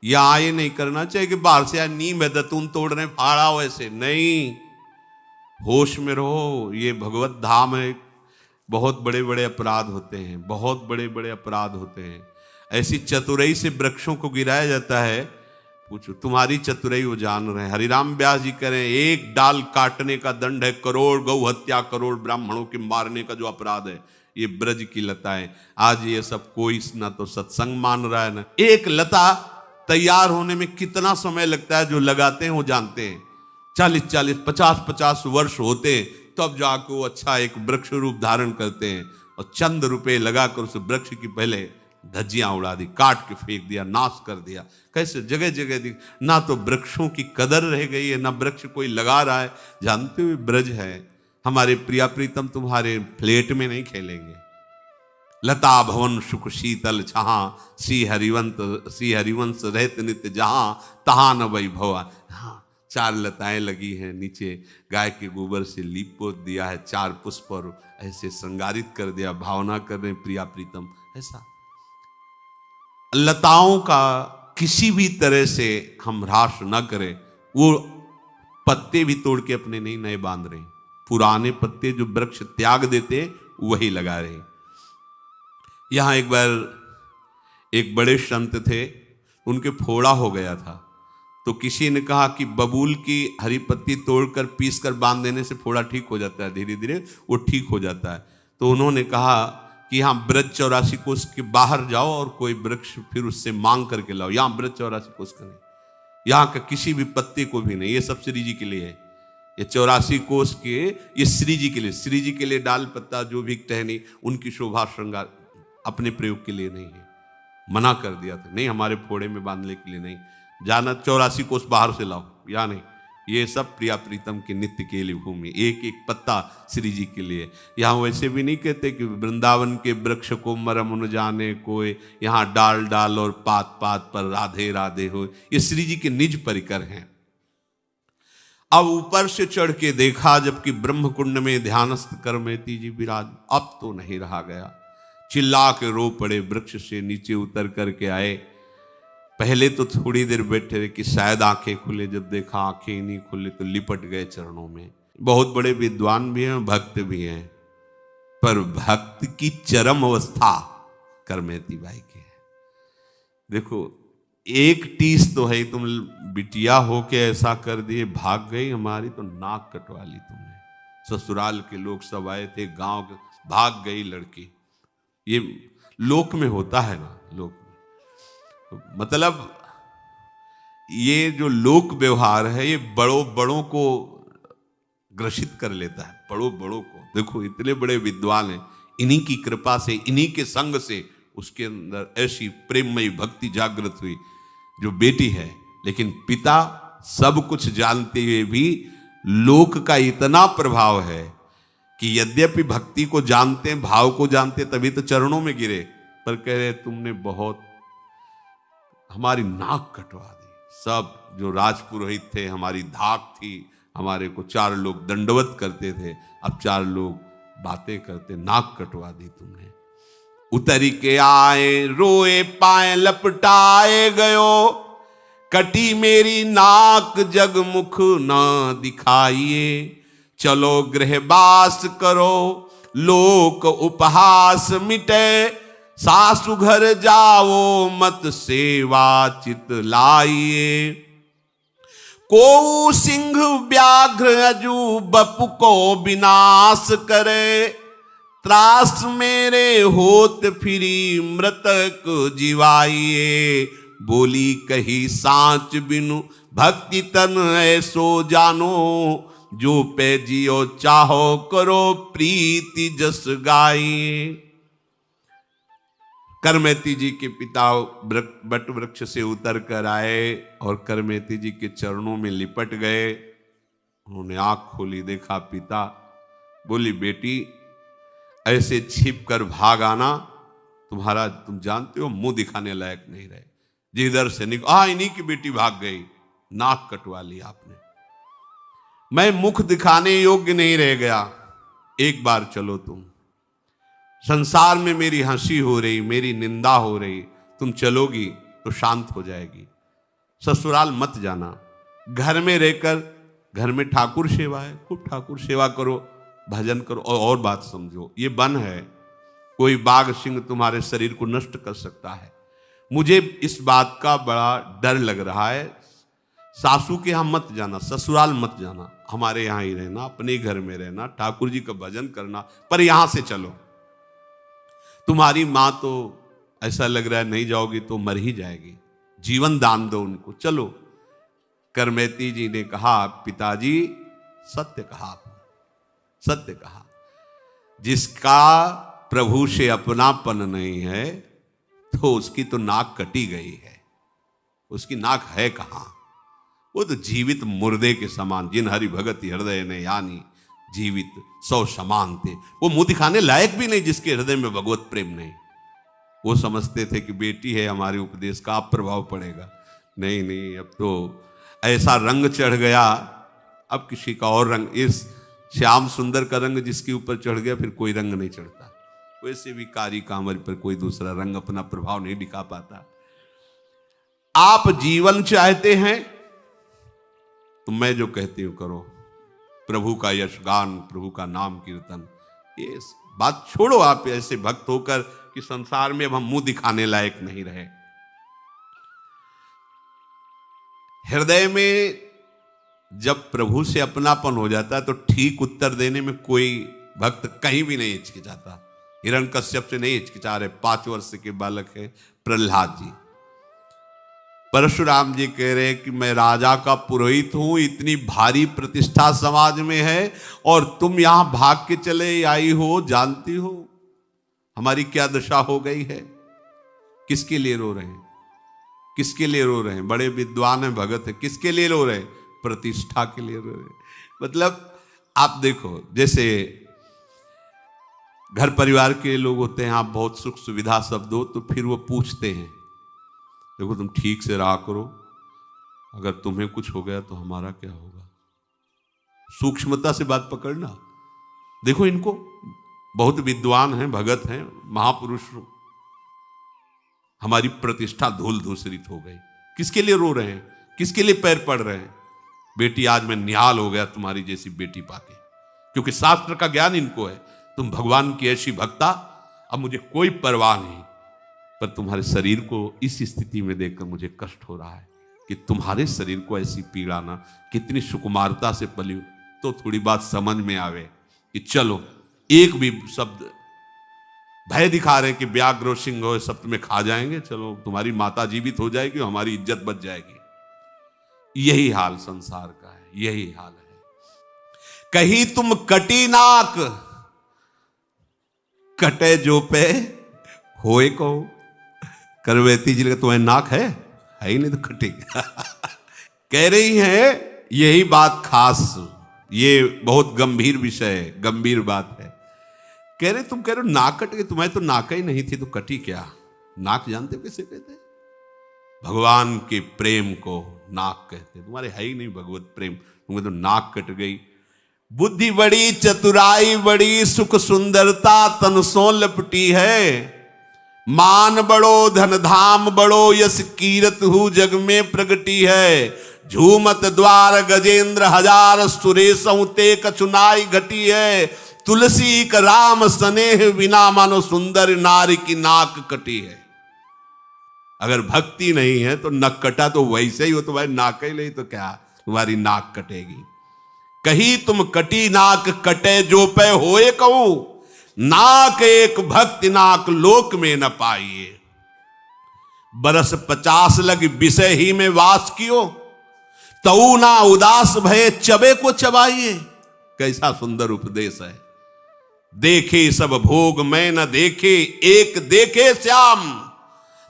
यह आए नहीं करना चाहिए कि बाहर से नीम है दतून तोड़ रहे फाड़ा, वैसे नहीं, होश में रहो। ये भगवत धाम है। बहुत बड़े बड़े अपराध होते हैं, बहुत बड़े बड़े अपराध होते हैं। ऐसी चतुराई से वृक्षों को गिराया जाता है, पूछो तुम्हारी चतुराई वो जान रहे हैं। हरिराम व्यास जी करें, एक डाल काटने का दंड है करोड़ गौ हत्या, करोड़ ब्राह्मणों के मारने का जो अपराध है, ये ब्रज की लता है। आज ये सब कोई ना तो सत्संग मान रहा है ना। एक लता तैयार होने में कितना समय लगता है, जो लगाते हैं वो जानते हैं। 40-40, 50-50 वर्ष होते हैं, तब जाकर वो अच्छा एक वृक्ष रूप धारण करते हैं। और चंद रुपए लगाकर उस वृक्ष की पहले धज्जियां उड़ा दी, काट के फेंक दिया, नाश कर दिया। कैसे जगह जगह दी, ना तो वृक्षों की कदर रह गई है, ना वृक्ष कोई लगा रहा है। जानते हुए ब्रज है। हमारे प्रिया प्रीतम तुम्हारे फ्लैट में नहीं खेलेंगे। लता भवन सुख शीतल छहा, श्री हरिवंश रहत नित्य जहां, तहां न वैभवा। हाँ, 4 लताएं लगी हैं, नीचे गाय के गोबर से लीप पोत दिया है, 4 पुष्प और ऐसे श्रृंगारित कर दिया, भावना कर रहे प्रिया प्रीतम। ऐसा लताओं का किसी भी तरह से हम ह्रास न करें। वो पत्ते भी तोड़ के अपने नहीं नए बांध रहे, पुराने पत्ते जो वृक्ष त्याग देते वही लगा रहे। यहां एक बार एक बड़े संत थे, उनके फोड़ा हो गया था, तो किसी ने कहा कि बबूल की हरी पत्ती तोड़कर पीसकर बांध देने से फोड़ा ठीक हो जाता है, धीरे धीरे वो ठीक हो जाता है। तो उन्होंने कहा कि यहाँ ब्रज 84 कोस के बाहर जाओ और कोई वृक्ष फिर उससे मांग करके लाओ। यहाँ ब्रज 84 कोस का नहीं, यहाँ का किसी भी पत्ते को भी नहीं, ये सब श्री जी के लिए है। ये 84 कोस के ये श्री जी के लिए, श्री जी के लिए डाल पत्ता जो भी टहनी उनकी शोभा श्रृंगार अपने प्रयोग के लिए नहीं है। मना कर दिया था, नहीं हमारे फोड़े में बांधने के लिए नहीं, जाना 84 कोस बाहर से लाओ, या नहीं। ये सब प्रिया प्रीतम की नित्य के लिए भूमि, एक एक पत्ता श्री जी के लिए। यहाँ वैसे भी नहीं कहते कि वृंदावन के वृक्ष को मरम न जाने कोई, यहाँ डाल डाल और पात पात पर राधे राधे हो। ये श्री जी के निज परिकर हैं। अब ऊपर से चढ़ के देखा, जबकि ब्रह्म कुंड में ध्यानस्थ करमेती जी विराज। अब तो नहीं रहा गया, चिल्ला के रो पड़े, वृक्ष से नीचे उतर करके आए। पहले तो थोड़ी देर बैठे रहे कि शायद आंखें खुले, जब देखा आंखें ही नहीं खुले तो लिपट गए चरणों में। बहुत बड़े विद्वान भी हैं, भक्त भी हैं, पर भक्त की चरम अवस्था करमेती बाई की है। देखो, एक टीस तो है, तुम बिटिया हो के ऐसा कर दिए, भाग गई हमारी तो नाक कटवा ली तुमने। ससुराल के लोग सब आए थे, गांव के, भाग गई लड़की। ये लोक में होता है ना, लोक में, मतलब ये जो लोक व्यवहार है ये बड़ों को ग्रसित कर लेता है, बड़ों को। देखो इतने बड़े विद्वान हैं, इन्हीं की कृपा से, इन्हीं के संग से उसके अंदर ऐसी प्रेममयी भक्ति जागृत हुई जो बेटी है। लेकिन पिता सब कुछ जानते हुए भी लोक का इतना प्रभाव है कि यद्यपि भक्ति को जानते, भाव को जानते, तभी तो चरणों में गिरे, पर कह रहे तुमने बहुत हमारी नाक कटवा दी। सब जो राजपुरोहित थे, हमारी धाक थी, हमारे को 4 लोग दंडवत करते थे, अब 4 लोग बातें करते, नाक कटवा दी तुमने। उतरी के आए रोए पाए लपटाए गयो, कटी मेरी नाक जगमुख ना दिखाइए। चलो गृहवास करो लोक उपहास मिटे, सासु घर जाओ मत सेवा चित लाइए। को सिंह व्याघ्र अजू बपु को विनाश करे, त्रास मेरे होत फिरी मृतक जीवाइए। बोली कही सांच बिनु भक्ति तन ऐसो जानो, जो पे जियो चाहो करो प्रीति जस गाइए। करमेती जी के पिता बट वृक्ष से उतर कर आए और करमेती जी के चरणों में लिपट गए। उन्होंने आंख खोली, देखा पिता। बोली बेटी ऐसे छिप कर भाग आना, तुम्हारा तुम जानते हो मुंह दिखाने लायक नहीं रहे। जिधर से इन्हीं की बेटी भाग गई, नाक कटवा ली आपने, मैं मुख दिखाने योग्य नहीं रह गया। एक बार चलो तुम, संसार में मेरी हंसी हो रही, मेरी निंदा हो रही, तुम चलोगी तो शांत हो जाएगी। ससुराल मत जाना, घर में रहकर, घर में ठाकुर सेवा है, खूब ठाकुर सेवा करो, भजन करो। और बात समझो, ये वन है, कोई बाघ सिंह तुम्हारे शरीर को नष्ट कर सकता है। मुझे इस बात का बड़ा डर लग रहा है। सासू के यहाँ मत जाना, ससुराल मत जाना, हमारे यहाँ ही रहना, अपने घर में रहना, ठाकुर जी का भजन करना, पर यहां से चलो। तुम्हारी मां तो ऐसा लग रहा है नहीं जाओगी तो मर ही जाएगी, जीवन दान दो उनको, चलो। करमेती जी ने कहा पिताजी सत्य कहा आपने, सत्य कहा। जिसका प्रभु से अपनापन नहीं है तो उसकी तो नाक कटी गई है, उसकी नाक है कहां? वो तो जीवित मुर्दे के समान, जिन हरि भगत हृदय ने यानी जीवित सौ समान थे। वो मुंह दिखाने लायक भी नहीं जिसके हृदय में भगवत प्रेम नहीं। वो समझते थे कि बेटी है हमारे उपदेश का आप प्रभाव पड़ेगा। नहीं नहीं, अब तो ऐसा रंग चढ़ गया, अब किसी का और रंग, इस श्याम सुंदर का रंग जिसके ऊपर चढ़ गया फिर कोई रंग नहीं चढ़ता। वैसे भी कारी कांवर पर कोई दूसरा रंग अपना प्रभाव नहीं दिखा पाता। आप जीवन चाहते हैं तो मैं जो कहती हूं करो, प्रभु का यशगान, प्रभु का नाम कीर्तन, ये बात छोड़ो। आप ऐसे भक्त होकर कि संसार में अब हम मुंह दिखाने लायक नहीं रहे। हृदय में जब प्रभु से अपनापन हो जाता है तो ठीक उत्तर देने में कोई भक्त कहीं भी नहीं हिचकिचाता। हिरण्यकश्यप से नहीं हिचकिचा रहे, 5 वर्ष के बालक है प्रहलाद जी। परशुराम जी कह रहे हैं कि मैं राजा का पुरोहित हूं, इतनी भारी प्रतिष्ठा समाज में है और तुम यहां भाग के चले आई हो, जानती हो हमारी क्या दशा हो गई है। किसके लिए रो रहे हैं? किसके लिए रो रहे हैं? बड़े विद्वान हैं, भगत है, किसके लिए रो रहे हैं? प्रतिष्ठा के लिए रो रहे हैं। मतलब आप देखो, जैसे घर परिवार के लोग होते हैं, आप बहुत सुख सुविधा सब दो तो फिर वो पूछते हैं देखो तुम ठीक से रहा करो, अगर तुम्हें कुछ हो गया तो हमारा क्या होगा। सूक्ष्मता से बात पकड़ना। देखो इनको, बहुत विद्वान हैं, भगत हैं, महापुरुष, हमारी प्रतिष्ठा धूल धूसरित हो गई। किसके लिए रो रहे हैं? किसके लिए पैर पड़ रहे हैं? बेटी आज मैं निहाल हो गया तुम्हारी जैसी बेटी पाके, क्योंकि शास्त्र का ज्ञान इनको है। तुम भगवान की ऐसी भक्ता, अब मुझे कोई परवाह नहीं, पर तुम्हारे शरीर को इस स्थिति में देखकर मुझे कष्ट हो रहा है कि तुम्हारे शरीर को ऐसी पीड़ा ना, कितनी सुकुमारता से पली तो थोड़ी बात समझ में आवे कि चलो एक भी शब्द, भय दिखा रहे हैं कि व्याघ्र सिंह हो सब तुम्हें खा जाएंगे, चलो तुम्हारी माता जीवित हो जाएगी, हमारी इज्जत बच जाएगी। यही हाल संसार का है, यही हाल है। कहीं तुम कटी नाक, कटे जो पे होए को। करवेती जी तुम्हें नाक है ही नहीं तो कटेगी। कह रही है यही बात खास, ये बहुत गंभीर विषय है, गंभीर बात है। कह रहे तुम कह रहे हो नाक कट गई, तुम्हें तो नाक ही नहीं थी तो कटी क्या? नाक जानते हो किसे कहते? भगवान के प्रेम को नाक कहते। तुम्हारे है ही नहीं भगवत प्रेम, तुम्हें तो नाक कट गई। बुद्धि बड़ी, चतुराई बड़ी, सुख सुंदरता तन सो लपटी है। मान बड़ो, धन धाम बड़ो, यश कीरत हु जग में प्रगटी है। झूमत द्वार गजेंद्र हजार, सुरेश ते कचुनाई घटी है। तुलसी का राम स्नेह बिना, मानो सुंदर नारी की नाक कटी है। अगर भक्ति नहीं है तो नक कटा तो वैसे ही हो, तुम्हारी नाक ही नहीं तो क्या तुम्हारी नाक कटेगी। कहीं तुम कटी नाक कटे जो पे होए कहूं, नाक एक भक्ति नाक लोक में न पाइए। बरस 50 लग विषय ही में वास कियो, तऊ ना उदास भय चबे को चबाइए। कैसा सुंदर उपदेश है। देखे सब भोग मैं न देखे, एक देखे श्याम,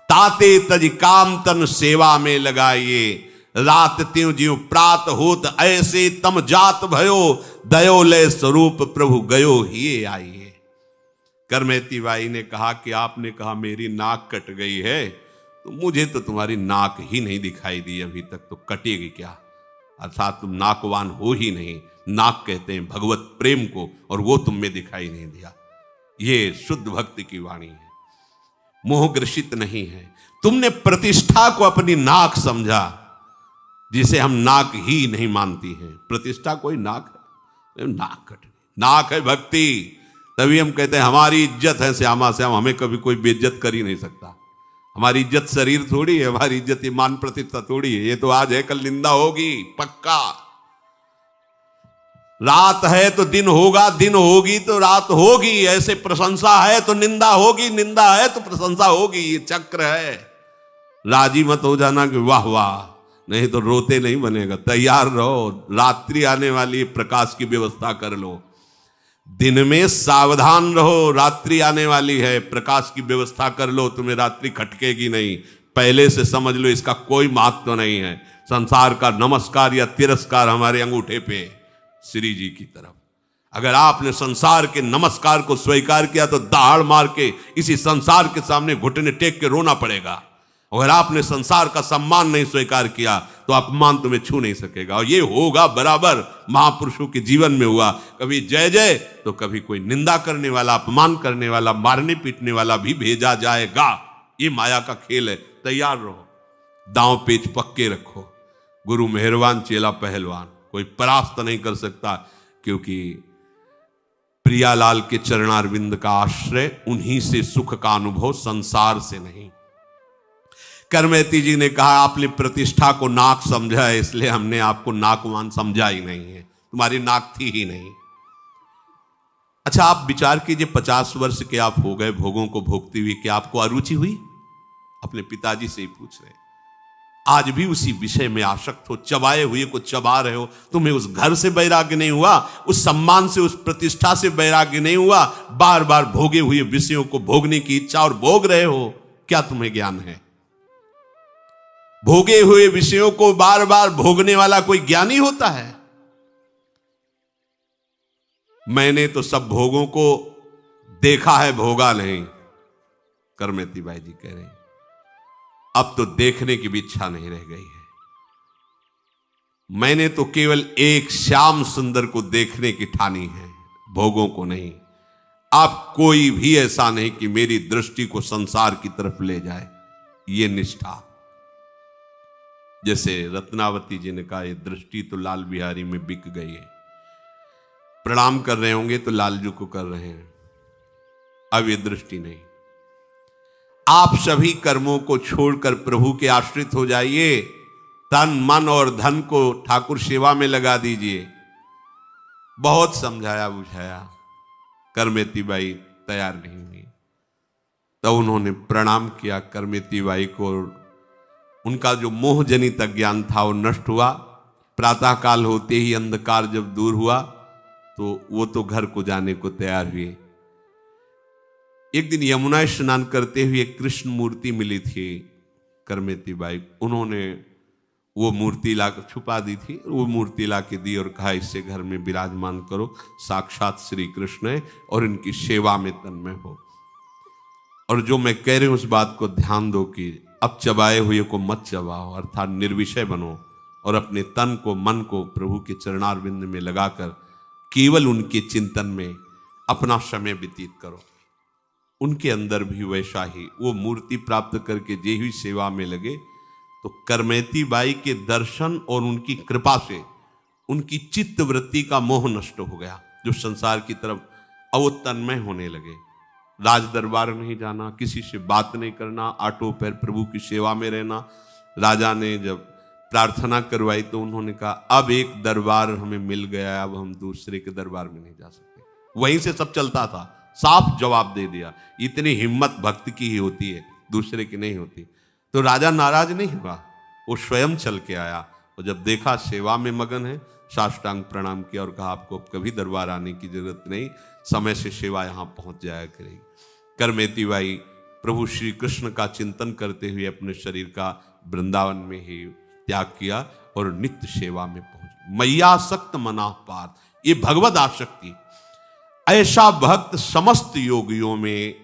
ताते तज काम तन सेवा में लगाइए, रात त्यों ज्यों प्रात होत ऐसे, तम जात भयो दयो लय स्वरूप प्रभु गयो ही आइए। करमेती बाई ने कहा कि आपने कहा मेरी नाक कट गई है, तो मुझे तो तुम्हारी नाक ही नहीं दिखाई दी अभी तक, तो कटेगी क्या? अर्थात तुम नाकवान हो ही नहीं। नाक कहते हैं भगवत प्रेम को, और वो तुम में दिखाई नहीं दिया। ये शुद्ध भक्ति की वाणी है, मोहग्रसित नहीं है। तुमने प्रतिष्ठा को अपनी नाक समझा, जिसे हम नाक ही नहीं मानती हैं। प्रतिष्ठा कोई नाक है? नाक कट गई, नाक है भक्ति। तभी हम कहते हैं हमारी इज्जत है श्यामा श्याम, हमें कभी कोई बेइज्जत कर ही नहीं सकता। हमारी इज्जत शरीर थोड़ी है, हमारी इज्जत ईमान प्रतिष्ठा थोड़ी है। ये तो आज है, कल निंदा होगी पक्का। रात है तो दिन होगा, दिन होगी तो रात होगी। ऐसे प्रशंसा है तो निंदा होगी, निंदा है तो प्रशंसा होगी। ये चक्र है। राजी मत हो जाना कि वाह वाह, नहीं तो रोते नहीं बनेगा। तैयार रहो, रात्रि आने वाली, प्रकाश की व्यवस्था कर लो। दिन में सावधान रहो, रात्रि आने वाली है, प्रकाश की व्यवस्था कर लो, तुम्हें रात्रि खटकेगी नहीं। पहले से समझ लो, इसका कोई महत्व तो नहीं है। संसार का नमस्कार या तिरस्कार हमारे अंगूठे पे श्री जी की तरफ। अगर आपने संसार के नमस्कार को स्वीकार किया तो दहाड़ मार के इसी संसार के सामने घुटने टेक के रोना पड़ेगा। अगर आपने संसार का सम्मान नहीं स्वीकार किया तो अपमान तुम्हें छू नहीं सकेगा। और ये होगा बराबर महापुरुषों के जीवन में हुआ, कभी जय जय तो कभी कोई निंदा करने वाला, अपमान करने वाला, मारने पीटने वाला भी भेजा जाएगा। ये माया का खेल है। तैयार रहो, दांव पेच पक्के रखो। गुरु मेहरबान, चेला पहलवान, कोई परास्त नहीं कर सकता, क्योंकि प्रियालाल के चरणारविंद का आश्रय, उन्हीं से सुख का अनुभव, संसार से नहीं। करमेती जी ने कहा आपने प्रतिष्ठा को नाक समझा है, इसलिए हमने आपको नाकवान समझा ही नहीं है, तुम्हारी नाक थी ही नहीं। अच्छा, आप विचार कीजिए, 50 वर्ष के आप हो गए भोगों को भोगते हुए, क्या आपको अरुचि हुई? अपने पिताजी से ही पूछ रहे। आज भी उसी विषय में आसक्त हो, चबाए हुए को चबा रहे हो। तुम्हें उस घर से वैराग्य नहीं हुआ, उस सम्मान से, उस प्रतिष्ठा से वैराग्य नहीं हुआ। बार बार भोगे हुए विषयों को भोगने की इच्छा और भोग रहे हो। क्या तुम्हें ज्ञान है? भोगे हुए विषयों को बार बार भोगने वाला कोई ज्ञानी होता है? मैंने तो सब भोगों को देखा है, भोगा नहीं। करमेती बाई जी कह रहे हैं अब तो देखने की भी इच्छा नहीं रह गई है। मैंने तो केवल एक श्याम सुंदर को देखने की ठानी है, भोगों को नहीं। अब कोई भी ऐसा नहीं कि मेरी दृष्टि को संसार की तरफ ले जाए। ये निष्ठा, जैसे रत्नावती जी ने कहा, ये दृष्टि तो लाल बिहारी में बिक गई है। प्रणाम कर रहे होंगे तो लालजू को कर रहे हैं, अब ये दृष्टि नहीं। आप सभी कर्मों को छोड़कर प्रभु के आश्रित हो जाइए। तन मन और धन को ठाकुर सेवा में लगा दीजिए। बहुत समझाया बुझाया, करमेती बाई तैयार नहीं हुई। तो उन्होंने प्रणाम किया करमेती बाई को। उनका जो मोह जनित अज्ञान था वो नष्ट हुआ। प्रातःकाल होते ही अंधकार जब दूर हुआ तो वो तो घर को जाने को तैयार हुए। एक दिन यमुना स्नान करते हुए कृष्ण मूर्ति मिली थी करमेती बाई। उन्होंने वो मूर्ति लाकर छुपा दी थी, वो मूर्ति लाके दी और कहा इससे घर में विराजमान करो, साक्षात श्री कृष्ण है और इनकी सेवा में तन्मय हो। और जो मैं कह रही हूं उस बात को ध्यान दो कि अब चबाए हुए को मत चबाओ, अर्थात निर्विषय बनो और अपने तन को, मन को प्रभु के चरणारविंद में लगाकर केवल उनके चिंतन में अपना समय व्यतीत करो। उनके अंदर भी वैसा ही वो मूर्ति प्राप्त करके जे ही सेवा में लगे तो करमेती बाई के दर्शन और उनकी कृपा से उनकी चित्त वृत्ति का मोह नष्ट हो गया, जो संसार की तरफ अब वो तन्मय होने लगे। राज दरबार नहीं जाना, किसी से बात नहीं करना, आठों पैर प्रभु की सेवा में रहना। राजा ने जब प्रार्थना करवाई तो उन्होंने कहा अब एक दरबार हमें मिल गया, अब हम दूसरे के दरबार में नहीं जा सकते। वहीं से सब चलता था, साफ जवाब दे दिया। इतनी हिम्मत भक्त की ही होती है, दूसरे की नहीं होती। तो राजा नाराज नहीं हुआ, वो स्वयं चल के आया। और जब देखा सेवा में मगन है, साष्टांग प्रणाम किया और कहा आपको अब कभी दरबार आने की जरूरत नहीं, समय से सेवा यहाँ पहुंच जाया करेगी। करमेती बाई प्रभु श्री कृष्ण का चिंतन करते हुए अपने शरीर का वृंदावन में ही त्याग किया और नित्य सेवा में पहुंच। मैयासक्त मना पार, ये भगवद आसक्ति, ऐसा भक्त समस्त योगियों में,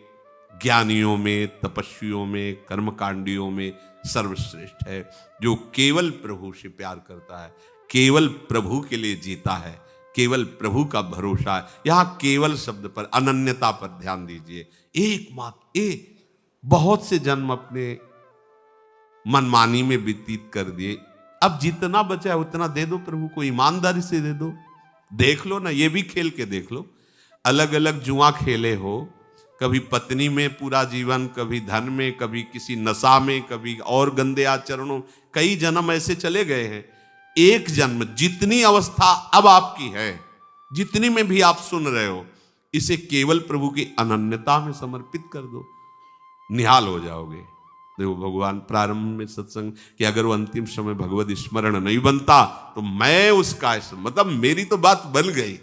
ज्ञानियों में, तपस्वियों में, कर्मकांडियों में सर्वश्रेष्ठ है, जो केवल प्रभु से प्यार करता है, केवल प्रभु के लिए जीता है, केवल प्रभु का भरोसा है। यहां केवल शब्द पर, अनन्यता पर ध्यान दीजिए। एकमात्र बहुत से जन्म अपने मनमानी में व्यतीत कर दिए, अब जितना बचा है उतना दे दो प्रभु को, ईमानदारी से दे दो। देख लो ना, ये भी खेल के देख लो, अलग अलग जुआ खेले हो, कभी पत्नी में पूरा जीवन, कभी धन में, कभी किसी नशा में, कभी और गंदे आचरणों, कई जन्म ऐसे चले गए हैं। एक जन्म, जितनी अवस्था अब आपकी है, जितनी में भी आप सुन रहे हो, इसे केवल प्रभु की अनन्यता में समर्पित कर दो, निहाल हो जाओगे। देखो भगवान प्रारंभ में सत्संग कि अगर वो अंतिम समय भगवत स्मरण नहीं बनता तो मैं उसका, मतलब मेरी तो बात बन गई।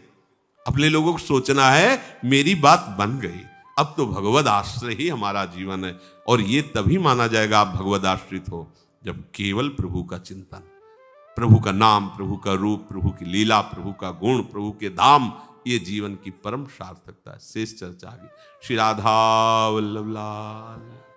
अपने लोगों को सोचना है मेरी बात बन गई, अब तो भगवद आश्रय ही हमारा जीवन है। और ये तभी माना जाएगा आप भगवद आश्रित हो जब केवल प्रभु का चिंतन, प्रभु का नाम, प्रभु का रूप, प्रभु की लीला, प्रभु का गुण, प्रभु के धाम, ये जीवन की परम सार्थकता है। शेष चर्चा आगे। श्री राधा वल्लभ लाल।